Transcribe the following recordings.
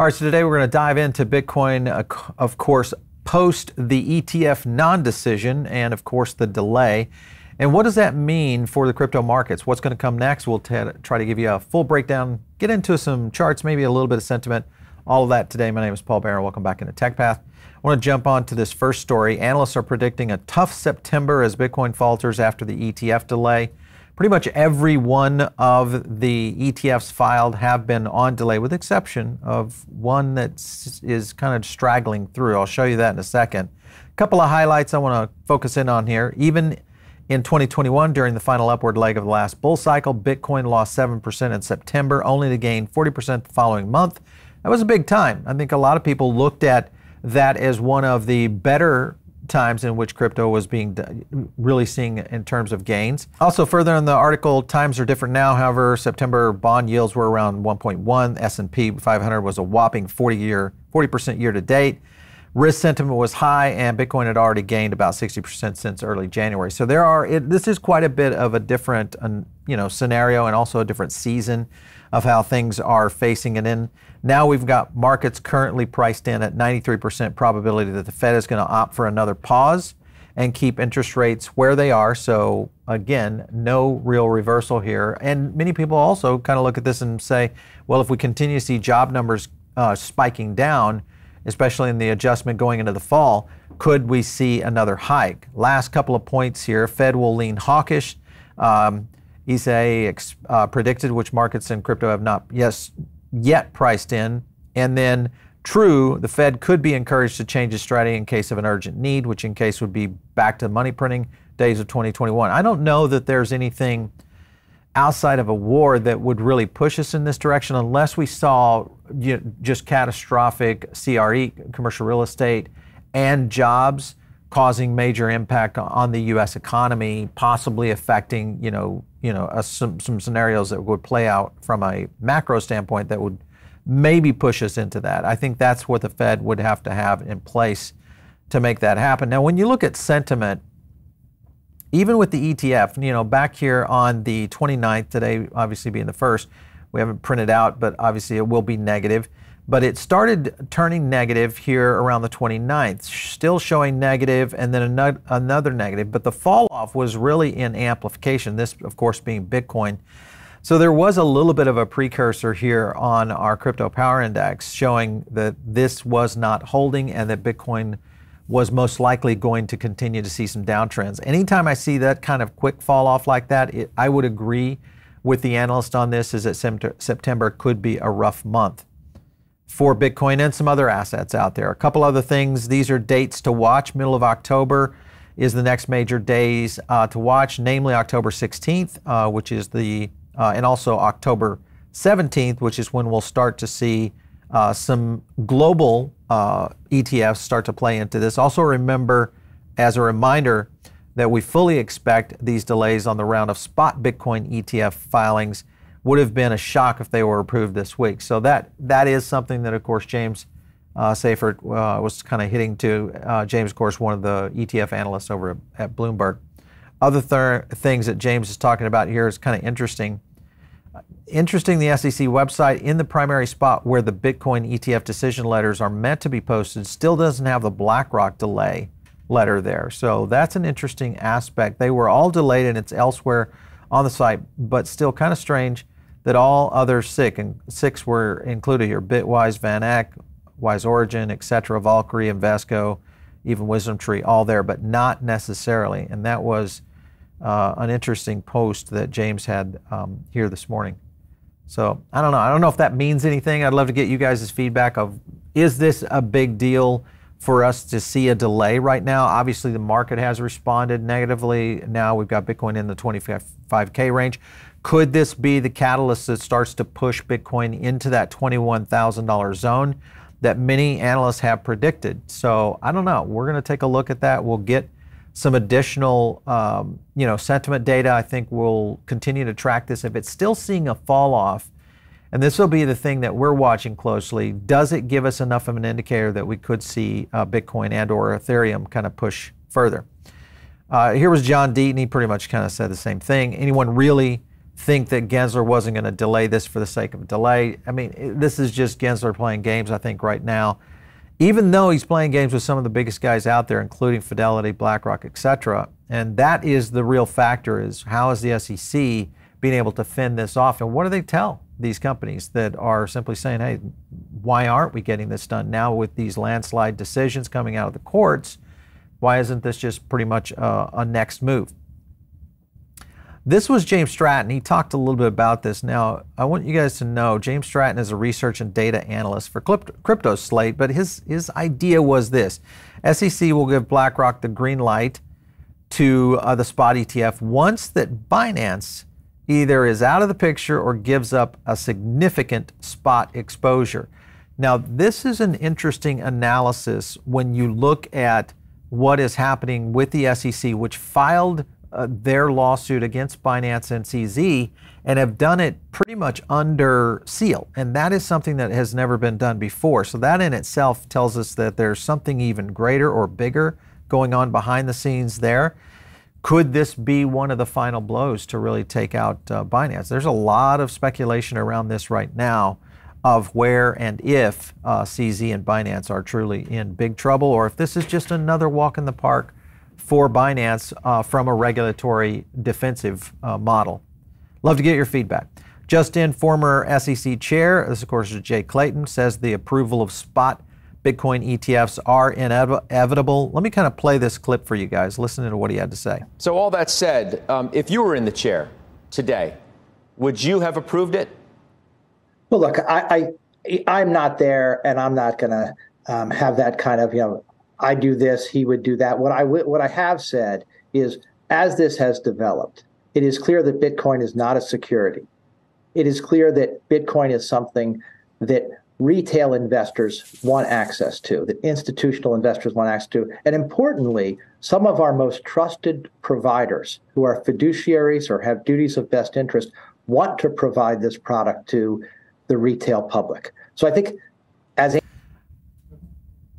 All right, so today we're going to dive into Bitcoin, of course, post the ETF non-decision and, of course, the delay. And what does that mean for the crypto markets? What's going to come next? We'll try to give you a full breakdown, get into some charts, maybe a little bit of sentiment, all of that today. My name is Paul Barron. Welcome back into TechPath. I want to jump on to this first story. Analysts are predicting a tough September as Bitcoin falters after the ETF delay. Pretty much every one of the ETFs filed have been on delay, with the exception of one that is kind of straggling through. I'll show you that in a second. A couple of highlights I want to focus in on here. Even in 2021, during the final upward leg of the last bull cycle, Bitcoin lost 7% in September, only to gain 40% the following month. That was a big time. I think a lot of people looked at that as one of the better times in which crypto was being really seeing in terms of gains. Also, further in the article, times are different now. However, September bond yields were around 1.1. S&P 500 was a whopping 40% year to date. Risk sentiment was high, and Bitcoin had already gained about 60% since early January. So this is quite a bit of a different scenario, and also a different season of how things are facing it in. Now we've got markets currently priced in at 93% probability that the Fed is going to opt for another pause and keep interest rates where they are. So again, no real reversal here. And many people also kind of look at this and say, well, if we continue to see job numbers spiking down, especially in the adjustment going into the fall, could we see another hike? Last couple of points here. Fed will lean hawkish. Issei predicted which markets in crypto have not yet priced in. And then true, the Fed could be encouraged to change its strategy in case of an urgent need, which in case would be back to money printing days of 2021. I don't know that there's anything outside of a war that would really push us in this direction, unless we saw just catastrophic CRE, commercial real estate, and jobs causing major impact on the U.S. economy, possibly affecting some scenarios that would play out from a macro standpoint that would maybe push us into that. I think that's what the Fed would have to have in place to make that happen. Now, when you look at sentiment, even with the ETF, back here on the 29th, today obviously being the first, we haven't printed out, but obviously it will be negative. But it started turning negative here around the 29th, still showing negative, and then another negative. But the fall off was really in amplification, this, of course, being Bitcoin. So there was a little bit of a precursor here on our crypto power index showing that this was not holding and that Bitcoin was most likely going to continue to see some downtrends. Anytime I see that kind of quick fall off like that, I would agree with the analyst on this, is that September could be a rough month for Bitcoin and some other assets out there. A couple other things. These are dates to watch. Middle of October is the next major days to watch, namely October 16th, which is and also October 17th, which is when we'll start to see some global ETFs start to play into this. Also remember, as a reminder, that we fully expect these delays on the round of spot Bitcoin ETF filings would have been a shock if they were approved this week. So that is something that, of course, James Seyffert was kind of hitting to. James, of course, one of the ETF analysts over at Bloomberg. Other things that James is talking about here is kind of interesting. The SEC website, in the primary spot where the Bitcoin ETF decision letters are meant to be posted, still doesn't have the BlackRock delay letter there. So that's an interesting aspect. They were all delayed and it's elsewhere on the site, but still kind of strange that all other six were included here: Bitwise, VanEck, Wise Origin, etc., Valkyrie, Invesco, even Wisdom Tree, all there, but not necessarily. And that was an interesting post that James had here this morning. So I don't know. I don't know if that means anything. I'd love to get you guys' feedback of, is this a big deal for us to see a delay right now? Obviously, the market has responded negatively. Now we've got Bitcoin in the 25K range. Could this be the catalyst that starts to push Bitcoin into that $21,000 zone that many analysts have predicted? So I don't know. We're going to take a look at that. We'll get some additional, sentiment data. I think we'll continue to track this. If it's still seeing a fall off, and this will be the thing that we're watching closely, does it give us enough of an indicator that we could see Bitcoin and or Ethereum kind of push further? Here was John Deaton. He pretty much kind of said the same thing. Anyone really think that Gensler wasn't going to delay this for the sake of a delay. I mean, this is just Gensler playing games, I think, right now. Even though he's playing games with some of the biggest guys out there, including Fidelity, BlackRock, etc. And that is the real factor, is how is the SEC being able to fend this off? And what do they tell these companies that are simply saying, hey, why aren't we getting this done now with these landslide decisions coming out of the courts? Why isn't this just pretty much a next move? This was James Stratton. He talked a little bit about this. Now, I want you guys to know James Stratton is a research and data analyst for Crypto Slate, but his idea was this. SEC will give BlackRock the green light to the spot ETF once that Binance either is out of the picture or gives up a significant spot exposure. Now, this is an interesting analysis when you look at what is happening with the SEC, which filed their lawsuit against Binance and CZ and have done it pretty much under seal. And that is something that has never been done before. So that in itself tells us that there's something even greater or bigger going on behind the scenes there. Could this be one of the final blows to really take out Binance? There's a lot of speculation around this right now of where and if CZ and Binance are truly in big trouble, or if this is just another walk in the park for Binance from a regulatory defensive model. Love to get your feedback. Just in, former SEC chair, this of course is Jay Clayton, says the approval of spot Bitcoin ETFs are inevitable. Let me kind of play this clip for you guys. Listen to what he had to say. So all that said, if you were in the chair today, would you have approved it? Well, look, I'm not there, and I'm not going to have that kind of, I do this, he would do that. What I have said is, as this has developed, it is clear that Bitcoin is not a security. It is clear that Bitcoin is something that retail investors want access to, that institutional investors want access to. And importantly, some of our most trusted providers who are fiduciaries or have duties of best interest want to provide this product to the retail public. So I think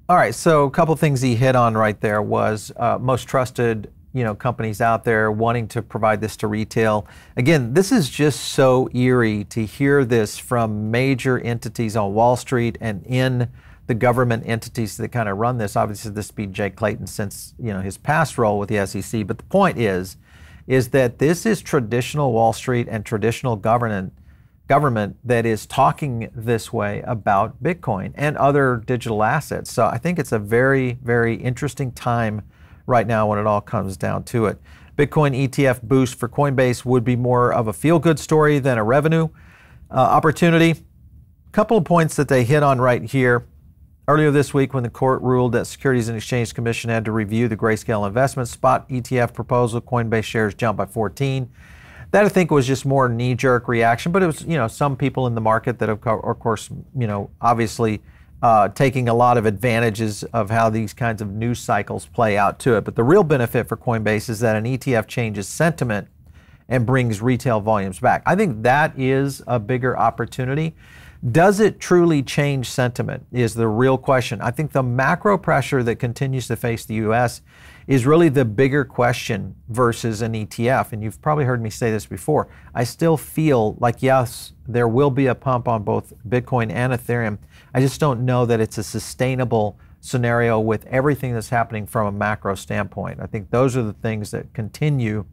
all right, so a couple things he hit on right there was most trusted companies out there wanting to provide this to retail. Again, this is just so eerie to hear this from major entities on Wall Street and in the government entities that kind of run this. Obviously, this would be Jay Clayton since his past role with the SEC. But the point is that this is traditional Wall Street and traditional government that is talking this way about Bitcoin and other digital assets. So I think it's a very, very interesting time right now when it all comes down to it. Bitcoin ETF boost for Coinbase would be more of a feel-good story than a revenue opportunity. A couple of points that they hit on right here. Earlier this week, when the court ruled that Securities and Exchange Commission had to review the Grayscale Investment spot ETF proposal, Coinbase shares jumped by 14. That I think was just more knee-jerk reaction, but it was some people in the market that of course obviously taking a lot of advantages of how these kinds of news cycles play out to it. But the real benefit for Coinbase is that an ETF changes sentiment and brings retail volumes back. I think that is a bigger opportunity. Does it truly change sentiment is the real question. I think the macro pressure that continues to face the U.S. is really the bigger question versus an ETF. And you've probably heard me say this before. I still feel like, yes, there will be a pump on both Bitcoin and Ethereum. I just don't know that it's a sustainable scenario with everything that's happening from a macro standpoint. I think those are the things that continue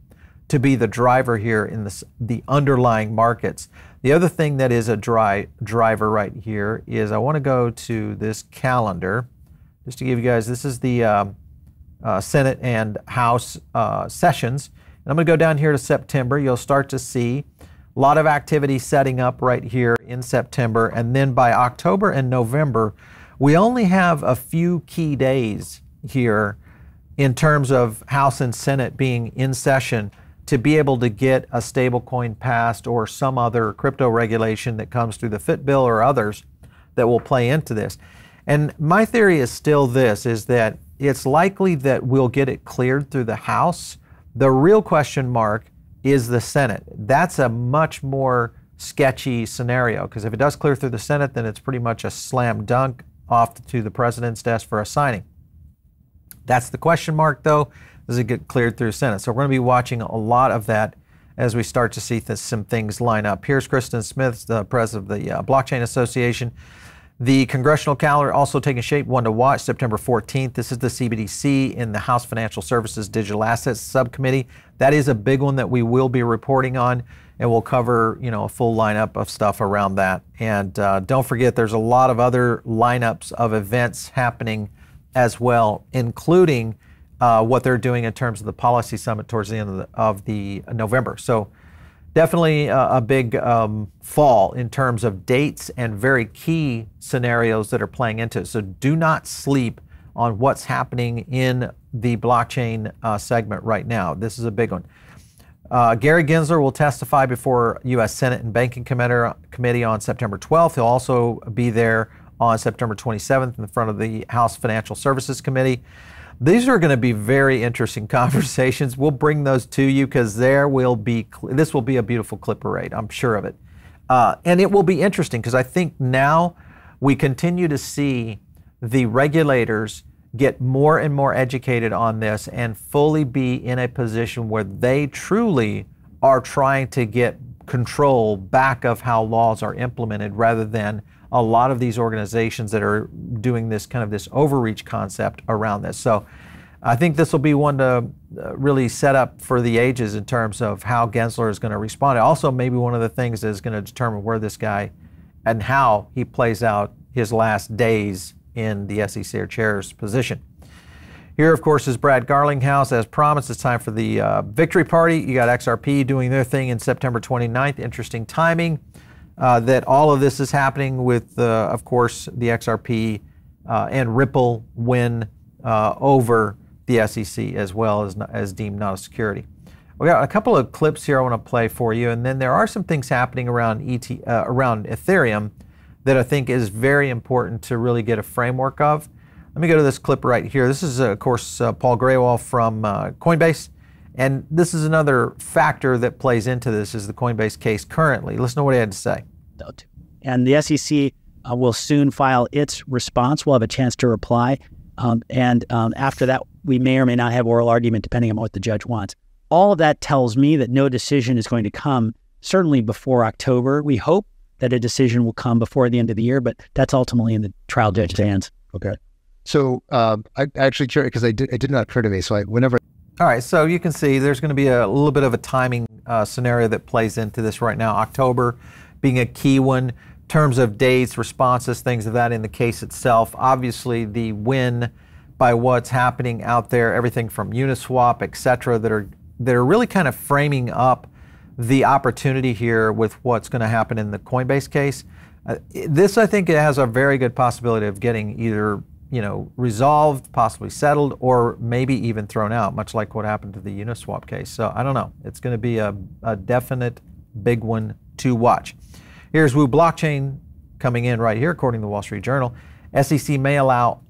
to be the driver here in the underlying markets. The other thing that is a driver right here is I want to go to this calendar just to give you guys, this is the Senate and House sessions. And I'm going to go down here to September. You'll start to see a lot of activity setting up right here in September. And then by October and November, we only have a few key days here in terms of House and Senate being in session to be able to get a stablecoin passed or some other crypto regulation that comes through the FIT bill or others that will play into this. And my theory is still this, is that it's likely that we'll get it cleared through the House. The real question mark is the Senate. That's a much more sketchy scenario, because if it does clear through the Senate, then it's pretty much a slam dunk off to the president's desk for a signing. That's the question mark, though. Does it get cleared through Senate? So we're going to be watching a lot of that as we start to see some things line up. Here's Kristen Smith, the president of the Blockchain Association. The congressional calendar also taking shape, one to watch, September 14th. This is the CBDC in the House Financial Services Digital Assets Subcommittee. That is a big one that we will be reporting on, and we'll cover, a full lineup of stuff around that. And don't forget, there's a lot of other lineups of events happening as well, including what they're doing in terms of the policy summit towards the end of the November. So definitely a big fall in terms of dates and very key scenarios that are playing into it. So do not sleep on what's happening in the blockchain segment right now. This is a big one. Gary Gensler will testify before U.S. Senate and Banking Committee on September 12th. He'll also be there on September 27th in front of the House Financial Services Committee. These are going to be very interesting conversations. We'll bring those to you because this will be a beautiful clip parade, I'm sure of it. And it will be interesting because I think now we continue to see the regulators get more and more educated on this and fully be in a position where they truly are trying to get control back of how laws are implemented, rather than a lot of these organizations that are doing this kind of this overreach concept around this. So I think this will be one to really set up for the ages in terms of how Gensler is going to respond. Also, maybe one of the things that is going to determine where this guy and how he plays out his last days in the SEC or chair's position. Here, of course, is Brad Garlinghouse. As promised, it's time for the Victory Party. You got XRP doing their thing in September 29th. Interesting timing that all of this is happening with, of course, the XRP and Ripple win over the SEC as well as deemed not a security. We got a couple of clips here I want to play for you, and then there are some things happening around around Ethereum that I think is very important to really get a framework of. Let me go to this clip right here. This is, of course, Paul Graywall from Coinbase. And this is another factor that plays into this, is the Coinbase case currently. Listen to what he had to say. And the SEC will soon file its response. We'll have a chance to reply. After that, we may or may not have oral argument depending on what the judge wants. All of that tells me that no decision is going to come, certainly before October. We hope that a decision will come before the end of the year, but that's ultimately in the trial judge's hands. Okay. So I actually curious, because it did not occur to me. So whenever. All right. So you can see there's going to be a little bit of a timing scenario that plays into this right now. October being a key one in terms of dates, responses, things of that in the case itself. Obviously, the win by what's happening out there, everything from Uniswap, et cetera, that are really kind of framing up the opportunity here with what's going to happen in the Coinbase case. This, I think, has a very good possibility of getting either resolved, possibly settled, or maybe even thrown out, much like what happened to the Uniswap case. So I don't know. It's going to be a definite big one to watch. Here's Wu Blockchain coming in right here, according to the Wall Street Journal. SEC may allow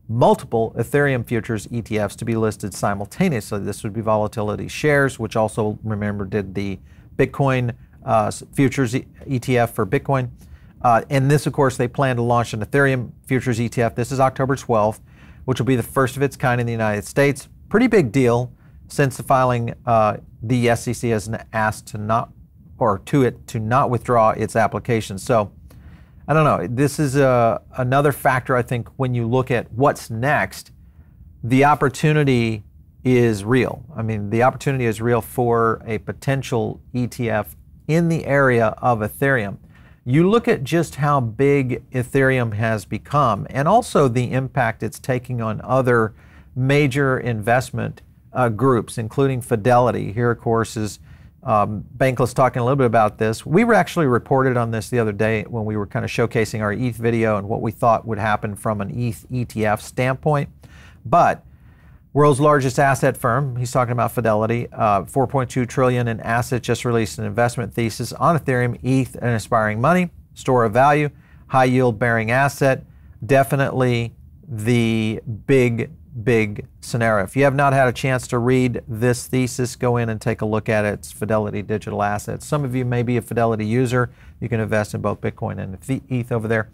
multiple Ethereum Futures ETFs to be listed simultaneously. This would be Volatility Shares, which also, remember, did the Bitcoin Futures ETF for Bitcoin. And this, of course, they plan to launch an Ethereum Futures ETF. This is October 12th, which will be the first of its kind in the United States. Pretty big deal, since the filing, the SEC has asked to not withdraw its application. So I don't know. This is another factor, I think, when you look at what's next. The opportunity is real. I mean, the opportunity is real for a potential ETF in the area of Ethereum. You look at just how big Ethereum has become, and also the impact it's taking on other major investment groups, including Fidelity. Here, of course, is Bankless talking a little bit about this. We were actually reported on this the other day when we were kind of showcasing our ETH video and what we thought would happen from an ETH ETF standpoint. But world's largest asset firm, he's talking about Fidelity, $4.2 trillion in assets, just released an investment thesis on Ethereum, ETH, and aspiring money, store of value, high yield bearing asset, definitely the big scenario. If you have not had a chance to read this thesis, go in and take a look at it. It's Fidelity Digital Assets. Some of you may be a Fidelity user. You can invest in both Bitcoin and ETH over there.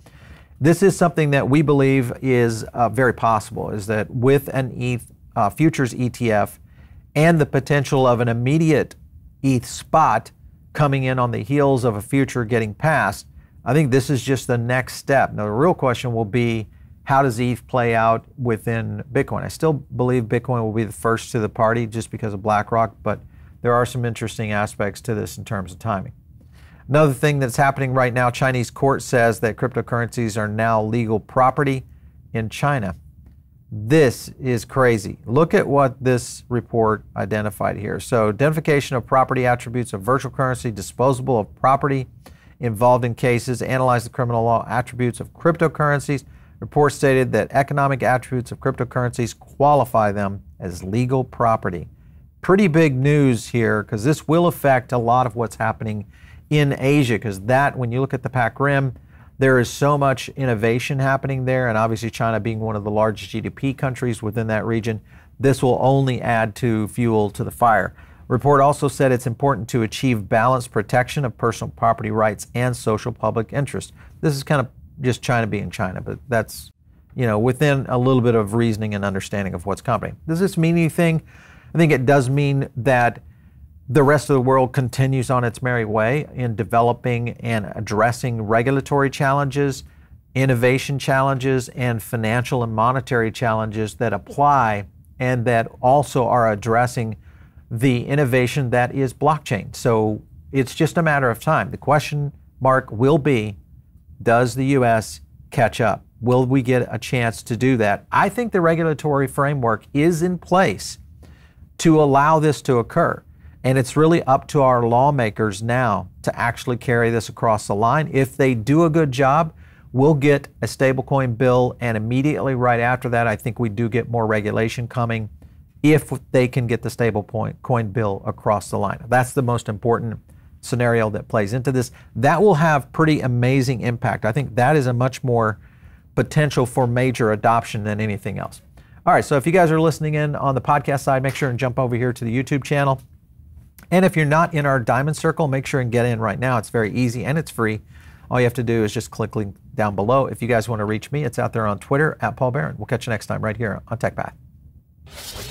This is something that we believe is very possible, is that with an ETH futures ETF and the potential of an immediate ETH spot coming in on the heels of a future getting passed. I think this is just the next step. Now, the real question will be, how does ETH play out within Bitcoin? I still believe Bitcoin will be the first to the party just because of BlackRock, but there are some interesting aspects to this in terms of timing. Another thing that's happening right now, Chinese court says that cryptocurrencies are now legal property in China. This is crazy. Look at what this report identified here. So, identification of property attributes of virtual currency, disposable of property involved in cases, analyze the criminal law attributes of cryptocurrencies. Report stated that economic attributes of cryptocurrencies qualify them as legal property. Pretty big news here, because this will affect a lot of what's happening in Asia, because that, when you look at the Pac Rim, there is so much innovation happening there, and obviously China being one of the largest GDP countries within that region, this will only add to fuel to the fire. Report also said it's important to achieve balanced protection of personal property rights and social public interest. This is kind of just China being China, but that's, within a little bit of reasoning and understanding of what's coming. Does this mean anything? I think it does mean that the rest of the world continues on its merry way in developing and addressing regulatory challenges, innovation challenges, and financial and monetary challenges that apply and that also are addressing the innovation that is blockchain. So it's just a matter of time. The question mark will be, does the U.S. catch up? Will we get a chance to do that? I think the regulatory framework is in place to allow this to occur. And it's really up to our lawmakers now to actually carry this across the line. If they do a good job, we'll get a stablecoin bill, and immediately right after that, I think we do get more regulation coming if they can get the stablecoin bill across the line. That's the most important scenario that plays into this. That will have pretty amazing impact. I think that is a much more potential for major adoption than anything else. All right, so if you guys are listening in on the podcast side, make sure and jump over here to the YouTube channel. And if you're not in our Diamond Circle, make sure and get in right now. It's very easy and it's free. All you have to do is just click link down below. If you guys want to reach me, it's out there on Twitter, @Paul Barron. We'll catch you next time right here on TechPath.